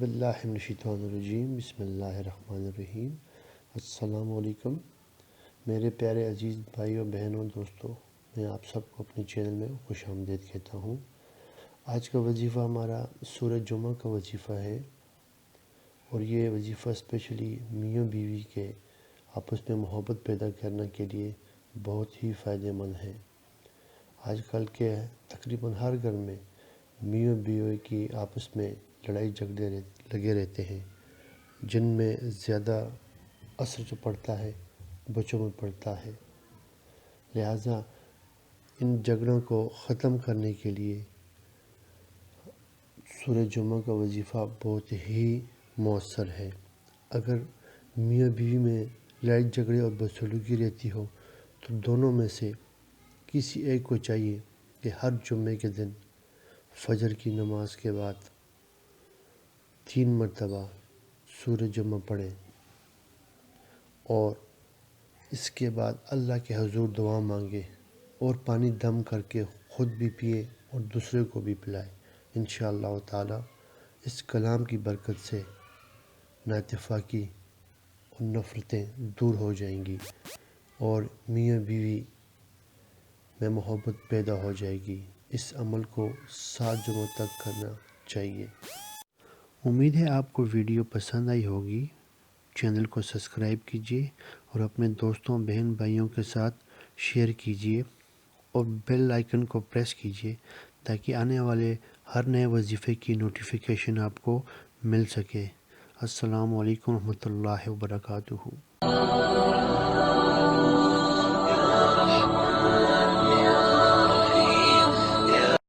باللہ من الشیطان الرجیم بسم اللہ الرحمن الرحیم۔ السلام علیکم میرے پیارے عزیز بھائیوں بہنوں دوستوں، میں آپ سب کو اپنے چینل میں خوش آمدید کہتا ہوں۔ آج کا وظیفہ ہمارا سورہ جمعہ کا وظیفہ ہے، اور یہ وظیفہ اسپیشلی میاں بیوی کے آپس میں محبت پیدا کرنے کے لیے بہت ہی فائدہ مند ہے۔ آج کل کے تقریباً ہر گھر میں میاں بیوی کی آپس میں لڑائی جھگڑے لگے رہتے ہیں، جن میں زیادہ اثر جو پڑتا ہے بچوں میں پڑتا ہے۔ لہٰذا ان جھگڑوں کو ختم کرنے کے لیے سورہ جمعہ کا وظیفہ بہت ہی مؤثر ہے۔ اگر میاں بیوی میں لڑائی جھگڑے اور بدسلوکی رہتی ہو تو دونوں میں سے کسی ایک کو چاہیے کہ ہر جمعے کے دن فجر کی نماز کے بعد 3 مرتبہ سورہ جمعہ پڑھیں، اور اس کے بعد اللہ کے حضور دعا مانگے اور پانی دم کر کے خود بھی پیے اور دوسرے کو بھی پلائے۔ انشاءاللہ تعالی اس کلام کی برکت سے نااتفاقی اور نفرتیں دور ہو جائیں گی، اور میاں بیوی میں محبت پیدا ہو جائے گی۔ اس عمل کو 7 جمعوں تک کرنا چاہیے۔ امید ہے آپ کو ویڈیو پسند آئی ہوگی۔ چینل کو سبسکرائب کیجیے اور اپنے دوستوں بہن بھائیوں کے ساتھ شیئر کیجیے، اور بیل آئیکن کو پریس کیجیے تاکہ آنے والے ہر نئے وظیفے کی نوٹیفیکیشن آپ کو مل سکے۔ السلام علیکم ورحمۃ اللہ وبرکاتہ۔